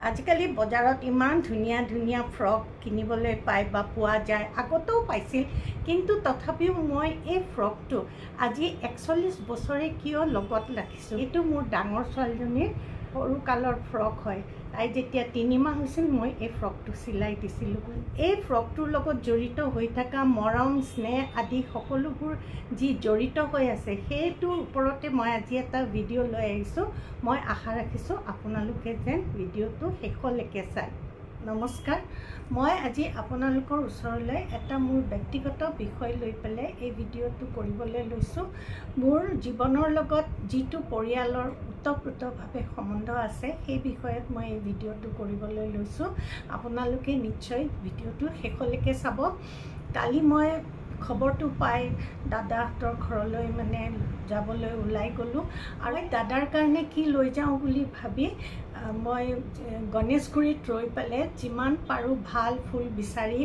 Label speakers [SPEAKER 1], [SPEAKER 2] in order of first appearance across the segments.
[SPEAKER 1] আজিকালি বজাৰত ইমান ধুনীয়া ধুনীয়া ফ্ৰক কিনিবলৈ পায় বা পোৱা যায়, আগতেও পাইছিল, কিন্তু তথাপিও মই এই ফ্ৰকটো আজি 41 বছৰে কিয় লগত ৰাখিছোঁ। এইটো মোৰ ডাঙৰ ছোৱালীজনীৰ সৰুকালৰ ফ্ৰক হয়। তাই যেতিয়া 3 মাহ হৈছিল মই এই ফ্ৰকটো চিলাই দিছিলোঁ। এই ফ্ৰকটোৰ লগত জড়িত হৈ থকা মৰম স্নেহ আদি সকলোবোৰ যি জড়িত হৈ আছে সেইটোৰ ওপৰতে মই আজি এটা ভিডিঅ' লৈ আহিছোঁ। মই আশা ৰাখিছোঁ আপোনালোকে যেন ভিডিঅ'টো শেষলৈকে চায়। নমস্কাৰ, মই আজি আপোনালোকৰ ওচৰলৈ এটা মোৰ ব্যক্তিগত বিষয় লৈ পেলাই এই ভিডিঅ'টো কৰিবলৈ লৈছোঁ। মোৰ জীৱনৰ লগত যিটো পৰিয়ালৰ ওতঃপ্ৰোতভাৱে সম্বন্ধ আছে সেই বিষয়ত মই এই ভিডিঅ'টো কৰিবলৈ লৈছোঁ। আপোনালোকে নিশ্চয় ভিডিঅ'টো শেষলৈকে চাব। কালি মই খবৰটো পাই দাদাহঁতৰ ঘৰলৈ যাবলৈ ওলাই গ'লোঁ আৰু দাদাৰ কাৰণে কি লৈ যাওঁ বুলি ভাবি মই গণেশগুৰিত ৰৈ পেলাই যিমান পাৰোঁ ভাল ফুল বিচাৰি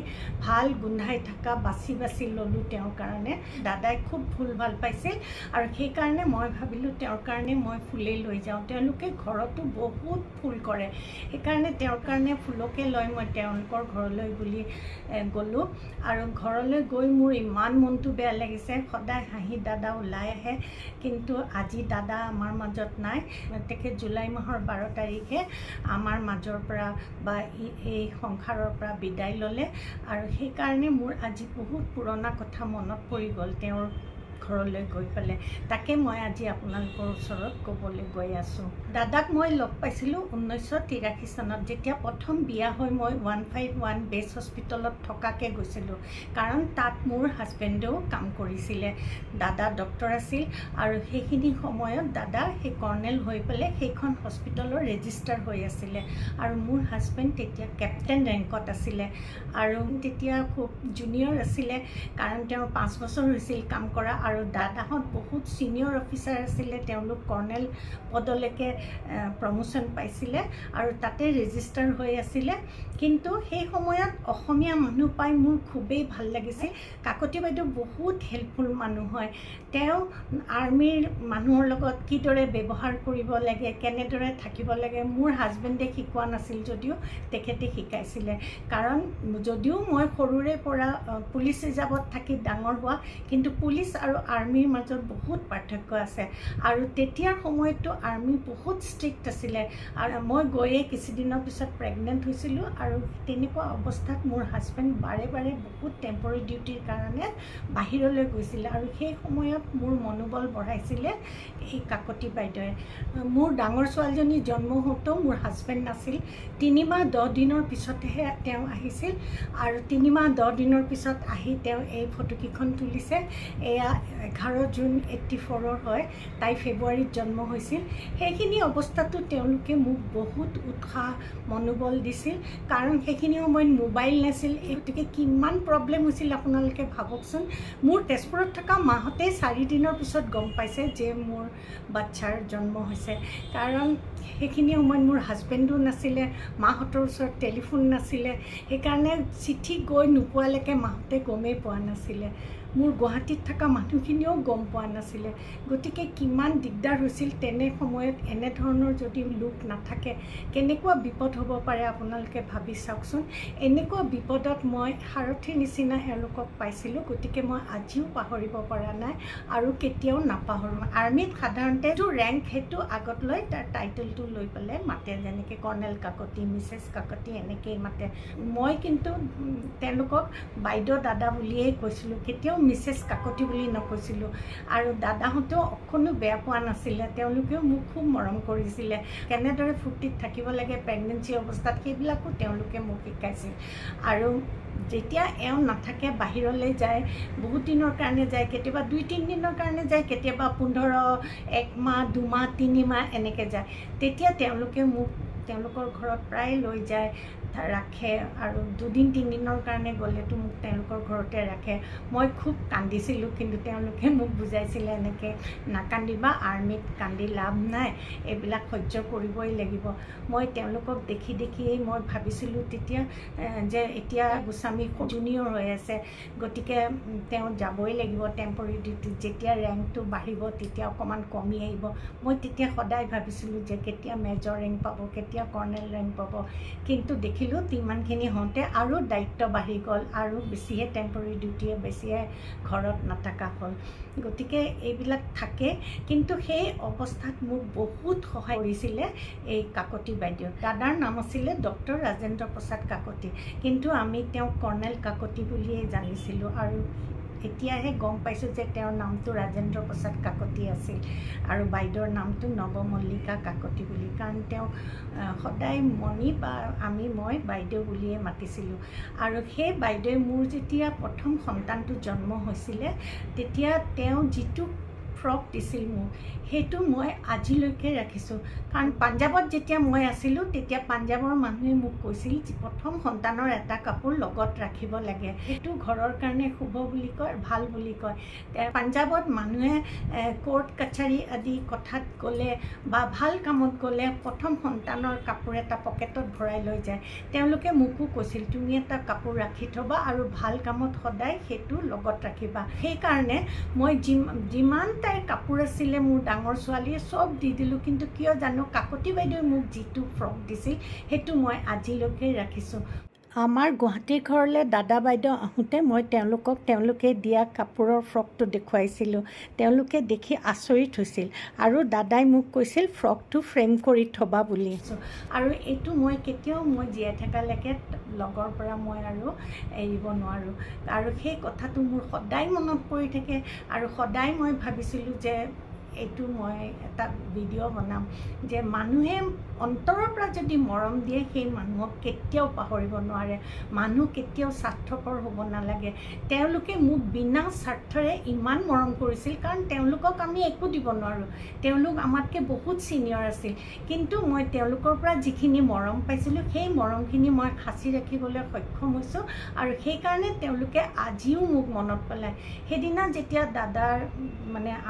[SPEAKER 1] ভাল গোন্ধাই থকা বাছি বাছি ল'লোঁ তেওঁৰ কাৰণে। দাদাই খুব ফুল ভাল পাইছিল আৰু সেইকাৰণে মই ভাবিলোঁ তেওঁৰ কাৰণে মই ফুলেই লৈ যাওঁ। তেওঁলোকে ঘৰতো বহুত ফুল কৰে, সেইকাৰণে তেওঁৰ কাৰণে ফুলকে লৈ মই তেওঁলোকৰ ঘৰলৈ বুলি গ'লোঁ। আৰু ঘৰলৈ গৈ মোৰ ইমান মনটো বেয়া লাগিছে। সদায় হাঁহি দাদা ওলাই আহে, কিন্তু আজি দাদা আমাৰ মাজত নাই। তেখেত জুলাই মাহৰ 12 তাৰিখে আমাৰ মাজৰ পৰা বা এই সংসাৰৰ পৰা বিদায় ল'লে আৰু সেইকাৰণে মোৰ আজি বহুত পুৰণা কথা মনত পৰি গ'ল তেওঁৰ ঘৰলৈ গৈ পেলাই। তাকে মই আজি আপোনালোকৰ ওচৰত ক'বলৈ গৈ আছোঁ। দাদাক মই লগ পাইছিলোঁ 1983 চনত, যেতিয়া প্ৰথম বিয়া হৈ মই 151 বেছ হস্পিটেলত থকাকৈ গৈছিলোঁ, কাৰণ তাত মোৰ হাজবেণ্ডেও কাম কৰিছিলে। দাদা ডক্টৰ আছিল আৰু সেইখিনি সময়ত দাদা সেই কৰ্ণেল হৈ পেলাই সেইখন হস্পিটেলৰ ৰেজিষ্টাৰ হৈ আছিলে আৰু মোৰ হাজবেণ্ড তেতিয়া কেপ্টেইন ৰেংকত আছিলে আৰু তেতিয়া খুব জুনিয়ৰ আছিলে, কাৰণ তেওঁৰ 5 বছৰ হৈছিল কাম কৰা। আৰু দাদাহঁত বহুত ছিনিয়ৰ অফিচাৰ আছিলে, তেওঁলোক কৰ্ণেল পদলৈকে প্ৰমোশ্যন পাইছিলে আৰু তাতে ৰেজিষ্টাৰ হৈ আছিলে। কিন্তু সেই সময়ত অসমীয়া মানুহ পাই মোৰ খুবেই ভাল লাগিছিল। কাকতি বাইদেউ বহুত হেল্পফুল মানুহ হয়। তেওঁ আৰ্মিৰ মানুহৰ লগত কিদৰে ব্যৱহাৰ কৰিব লাগে, কেনেদৰে থাকিব লাগে, মোৰ হাজবেণ্ডে শিকোৱা নাছিল যদিও তেখেতে শিকাইছিলে। কাৰণ যদিও মই সৰুৰে পৰা পুলিচ ৰিজাৰ্ভত থাকি ডাঙৰ হোৱা, কিন্তু পুলিচ আৰু আৰ্মিৰ মাজত বহুত পাৰ্থক্য আছে। আৰু তেতিয়াৰ সময়ততো আৰ্মি বহুত ষ্ট্ৰিক্ট আছিলে আৰু মই গৈয়ে কিছুদিনৰ পিছত প্ৰেগনেণ্ট হৈছিলোঁ আৰু তেনেকুৱা অৱস্থাত মোৰ হাজবেণ্ড বাৰে বাৰে বহুত টেম্প'ৰাৰী ডিউটিৰ কাৰণে বাহিৰলৈ গৈছিলে আৰু সেই সময়ত মোৰ মনোবল বঢ়াইছিলে এই কাকতি বাইদেৱে। মোৰ ডাঙৰ ছোৱালীজনী জন্ম হওঁতেও মোৰ হাজবেণ্ড নাছিল। 3 মাহ 10 দিনৰ পিছতহে তেওঁ আহিছিল আৰু 3 মাহ 10 দিনৰ পিছত আহি তেওঁ এই ফটোকেইখন তুলিছে। এয়া 11 জুন 84 হয়, তাই ফেব্ৰুৱাৰীত জন্ম হৈছিল। সেইখিনি অৱস্থাতো তেওঁলোকে মোক বহুত উৎসাহ মনোবল দিছিল, কাৰণ সেইখিনি সময়ত মোবাইল নাছিল। গতিকে কিমান প্ৰব্লেম হৈছিল আপোনালোকে ভাবকচোন। মোৰ তেজপুৰত থকা মাহঁতে 4 দিনৰ পিছত গম পাইছে যে মোৰ বাচ্ছাৰ জন্ম হৈছে, কাৰণ সেইখিনি সময়ত মোৰ হাজবেণ্ডো নাছিলে, মাহঁতৰ ওচৰত টেলিফোন নাছিলে, সেইকাৰণে চিঠি গৈ নোপোৱালৈকে মাহঁতে গমেই পোৱা নাছিলে। মোৰ গুৱাহাটীত থকা মানুহখিনিও গম পোৱা নাছিলে। গতিকে কিমান দিগদাৰ হৈছিল তেনে সময়ত। এনেধৰণৰ যদি লোক নাথাকে কেনেকুৱা বিপদ হ'ব পাৰে আপোনালোকে ভাবি চাওকচোন। এনেকুৱা বিপদত মই সাৰথীৰ নিচিনা এওঁলোকক পাইছিলোঁ। গতিকে মই আজিও পাহৰিব পৰা নাই আৰু কেতিয়াও নাপাহৰোঁ। আৰ্মিত সাধাৰণতে যিটো ৰেংক সেইটো আগত লৈ তাৰ টাইটেলটো লৈ পেলাই মাতে, যেনেকৈ কৰ্ণেল কাকতি, মিছেছ কাকতি এনেকৈয়ে মাতে। মই কিন্তু তেওঁলোকক বাইদেউ দাদা বুলিয়েই কৈছিলোঁ, কেতিয়াও মিছেছ কাকতি বুলি নকৈছিলোঁ। আৰু দাদাহঁতেও অকণো বেয়া পোৱা নাছিলে, তেওঁলোকেও মোক খুব মৰম কৰিছিলে। কেনেদৰে ফূৰ্তিত থাকিব লাগে প্ৰেগনেঞ্চি অৱস্থাত সেইবিলাকো তেওঁলোকে মোক শিকাইছিল। আৰু যেতিয়া এওঁ নাথাকে, বাহিৰলৈ যায়, বহুত দিনৰ কাৰণে যায়, কেতিয়াবা 2-3 দিনৰ কাৰণে যায়, কেতিয়াবা 15, 1 মাহ, 2 মাহ, 3 মাহ এনেকৈ যায়, তেতিয়া তেওঁলোকে মোক তেওঁলোকৰ ঘৰত প্ৰায় লৈ যায়, ৰাখে। আৰু 2-3 দিনৰ কাৰণে গ'লেতো মোক তেওঁলোকৰ ঘৰতে ৰাখে। মই খুব কান্দিছিলোঁ, কিন্তু তেওঁলোকে মোক বুজাইছিলে এনেকৈ নাকান্দিবা, আৰ্মিত কান্দি লাভ নাই, এইবিলাক সহ্য কৰিবই লাগিব। মই তেওঁলোকক দেখিয়েই মই ভাবিছিলোঁ তেতিয়া যে এতিয়া গোস্বামী জুনিয়ৰ হৈ আছে, গতিকে তেওঁ যাবই লাগিব টেম্প'ৰাৰী ডিউটিত। যেতিয়া ৰেংকটো বাঢ়িব তেতিয়া অকণমান কমি আহিব। মই তেতিয়া সদায় ভাবিছিলোঁ যে কেতিয়া মেজৰ ৰেংক পাব, কেতিয়া তেতিয়া কৰ্ণেল ৰেংক পাব। কিন্তু দেখিলোঁ ইমানখিনি হওঁতে আৰু দায়িত্ব বাঢ়ি গ'ল, আৰু বেছিহে টেম্পৰেৰী ডিউটিয়ে বেছিহে ঘৰত নাথাকা হ'ল। গতিকে এইবিলাক থাকে। কিন্তু সেই অৱস্থাত মোক বহুত সহায় কৰিছিলে এই কাকতি বাইদেউ। দাদাৰ নাম আছিলে ডক্টৰ ৰাজেন্দ্ৰ প্ৰসাদ কাকতি, কিন্তু আমি তেওঁক কৰ্ণেল কাকতি বুলিয়ে জানিছিলোঁ। আৰু এতিয়াহে গম পাইছোঁ যে তেওঁৰ নামটো ৰাজেন্দ্ৰ প্ৰসাদ কাকতি আছিল আৰু বাইদেউৰ নামটো নৱমল্লিকা কাকতি বুলি। কাৰণ তেওঁক সদায় মণি বা মই বাইদেউ বুলিয়ে মাতিছিলোঁ। আৰু সেই বাইদেৱে মোৰ যেতিয়া প্ৰথম সন্তানটো জন্ম হৈছিলে, তেতিয়া তেওঁ যিটো ফ্ৰক দিছিল মোক, সেইটো মই আজিলৈকে ৰাখিছোঁ। কাৰণ পাঞ্জাৱত যেতিয়া মই আছিলোঁ, তেতিয়া পাঞ্জাৱৰ মানুহে মোক কৈছিল যে প্ৰথম সন্তানৰ এটা কাপোৰ লগত ৰাখিব লাগে, সেইটো ঘৰৰ কাৰণে শুভ বুলি কয়, ভাল বুলি কয়। পাঞ্জাৱত মানুহে কোৰ্ট কাছাৰী আদি কথাত গ'লে বা ভাল কামত গ'লে প্ৰথম সন্তানৰ কাপোৰ এটা পকেটত ভৰাই লৈ যায়। তেওঁলোকে মোকো কৈছিল তুমি এটা কাপোৰ ৰাখি থ'বা আৰু ভাল কামত সদায় সেইটো লগত ৰাখিবা। সেইকাৰণে মই যিমান তাইৰ কাপোৰ আছিলে মোৰ ডাঙৰ ছোৱালীয়ে চব দি দিলোঁ। কিন্তু কিয় জানো কাকতি বাইদেৱে মোক যিটো ফ্ৰক দিছিল সেইটো মই আজিলৈকে ৰাখিছোঁ। আমাৰ গুৱাহাটীৰ ঘৰলৈ দাদা বাইদেউ আহোঁতে মই তেওঁলোকে দিয়া কাপোৰৰ ফ্ৰকটো দেখুৱাইছিলোঁ। তেওঁলোকে দেখি আচৰিত হৈছিল আৰু দাদাই মোক কৈছিল ফ্ৰকটো ফ্ৰেম কৰি থ'বা বুলি। আৰু এইটো মই কেতিয়াও জীয়াই থকালৈকে লগৰ পৰা মই আৰু এৰিব নোৱাৰোঁ। আৰু সেই কথাটো মোৰ সদায় মনত পৰি থাকে। আৰু সদায় মই ভাবিছিলোঁ যে এইটো মই এটা ভিডিঅ' বনাম, যে মানুহে অন্তৰৰ পৰা যদি মৰম দিয়ে সেই মানুহক কেতিয়াও পাহৰিব নোৱাৰে। মানুহ কেতিয়াও স্বাৰ্থপৰ হ'ব নালাগে। তেওঁলোকে মোক বিনা স্বাৰ্থৰে ইমান মৰম কৰিছিল, কাৰণ তেওঁলোকক আমি একো দিব নোৱাৰোঁ। তেওঁলোক আমাতকৈ বহুত ছিনিয়ৰ আছিল, কিন্তু মই তেওঁলোকৰ পৰা যিখিনি মৰম পাইছিলোঁ সেই মৰমখিনি মই সাঁচি ৰাখিবলৈ সক্ষম হৈছোঁ। আৰু সেইকাৰণে তেওঁলোকে আজিও মোক মনত পেলায়। সেইদিনা যেতিয়া দাদাৰ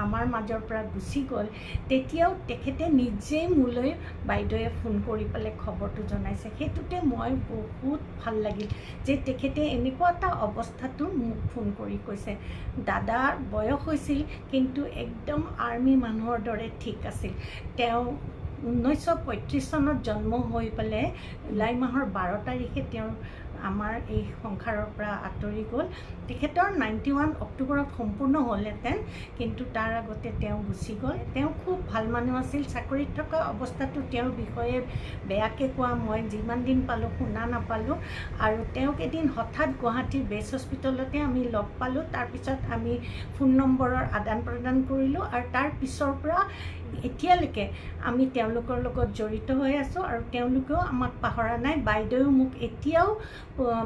[SPEAKER 1] আমাৰ মাজৰ পৰা গুচি গ'ল, তেতিয়াও তেখেতে নিজেই মোলৈ বাইদেৱে ফোন কৰি পেলাই খবৰটো জনাইছে। সেইটোতে মই বহুত ভাল লাগিল যে তেখেতে এনেকুৱা এটা অৱস্থাতো মোক ফোন কৰি কৈছে। দাদাৰ বয়স হৈছিল, কিন্তু একদম আৰ্মি মানুহৰ দৰে ঠিক আছিল। তেওঁ 1935 চনত জন্ম হৈ পেলাই জুলাই মাহৰ 12 তাৰিখে তেওঁ আমাৰ এই সংসাৰৰ পৰা আঁতৰি গ'ল। তেখেতৰ 91 অক্টোবৰত সম্পূৰ্ণ হ'লহেঁতেন, কিন্তু তাৰ আগতে তেওঁ গুচি গ'ল। তেওঁ খুব ভাল মানুহ আছিল। চাকৰিত থকা অৱস্থাটো তেওঁৰ বিষয়ে বেয়াকৈ কোৱা মই যিমান দিন পালোঁ শুনা নাপালোঁ। আৰু তেওঁক এদিন হঠাৎ গুৱাহাটীৰ বেছ হস্পিটেলতে আমি লগ পালোঁ। তাৰপিছত আমি ফোন নম্বৰৰ আদান প্ৰদান কৰিলোঁ, আৰু তাৰ পিছৰ পৰা এতিয়ালৈকে আমি তেওঁলোকৰ লগত জড়িত হৈ আছোঁ। আৰু তেওঁলোকেও আমাক পাহৰা নাই। বাইদেৱেও মোক এতিয়াও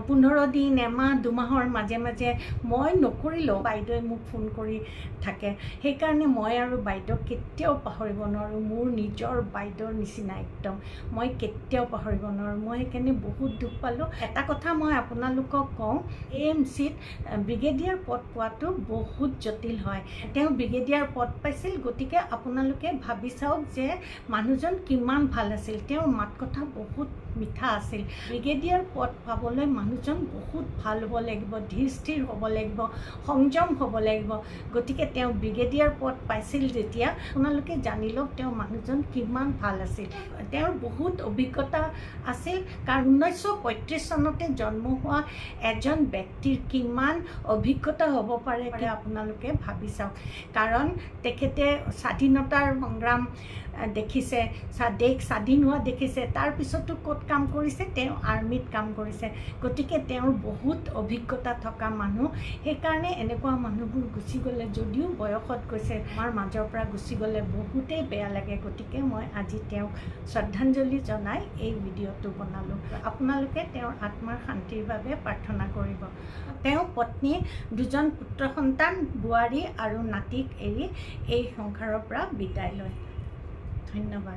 [SPEAKER 1] 15 দিন, এমাহ, 2 মাহৰ মাজে মাজে মই নকৰিলেও বাইদেৱে মোক ফোন কৰি থাকে। সেইকাৰণে মই আৰু বাইদেউক কেতিয়াও পাহৰিব নোৱাৰোঁ। মোৰ নিজৰ বাইদেউৰ নিচিনা একদম মই কেতিয়াও পাহৰিব নোৱাৰোঁ। মই সেইকাৰণে বহুত দুখ পালোঁ। এটা কথা মই আপোনালোকক কওঁ, AMCত ব্ৰিগেডিয়াৰ পদ পোৱাটো বহুত জটিল হয়। তেওঁ ব্ৰিগেডিয়াৰ পদ পাইছিল, গতিকে আপোনালোকে ভাবি চাওক যে মানুহজন কিমান ভাল আছিল। তেওঁৰ মাত কথা বহুত মিঠা আছিল। ব্ৰিগেডিয়াৰ পদ পাবলৈ মানুহজন বহুত ভাল হ'ব লাগিব, ধীৰ স্থিৰ হ'ব লাগিব, সংযম হ'ব লাগিব। গতিকে তেওঁ ব্ৰিগেডিয়াৰ পদ পাইছিল যেতিয়া, আপোনালোকে জানি লওক তেওঁ মানুহজন কিমান ভাল আছিল। তেওঁৰ বহুত অভিজ্ঞতা আছিল, কাৰণ 1935 চনতে জন্ম হোৱা এজন ব্যক্তিৰ কিমান অভিজ্ঞতা হ'ব পাৰে আপোনালোকে ভাবি চাওক। কাৰণ তেখেতে স্বাধীনতাৰ সংগ্ৰাম দেখিছে, দেশ স্বাধীন হোৱা দেখিছে, তাৰপিছতো ক'ত কাম কৰিছে, তেওঁ আৰ্মিত কাম কৰিছে। গতিকে তেওঁৰ বহুত অভিজ্ঞতা থকা মানুহ। সেইকাৰণে এনেকুৱা মানুহবোৰ গুচি গ'লে, যদিও বয়সত গৈছে, আমাৰ মাজৰ পৰা গুচি গ'লে বহুতেই বেয়া লাগে। গতিকে মই আজি তেওঁক শ্ৰদ্ধাঞ্জলি জনাই এই ভিডিঅ'টো বনালোঁ। আপোনালোকে তেওঁৰ আত্মাৰ শান্তিৰ বাবে প্ৰাৰ্থনা কৰিব। তেওঁ পত্নী, 2জন পুত্ৰ সন্তান, বোৱাৰী আৰু নাতিক এৰি এই সংসাৰৰ পৰা বিদায় লয়। ধন্যবাদ।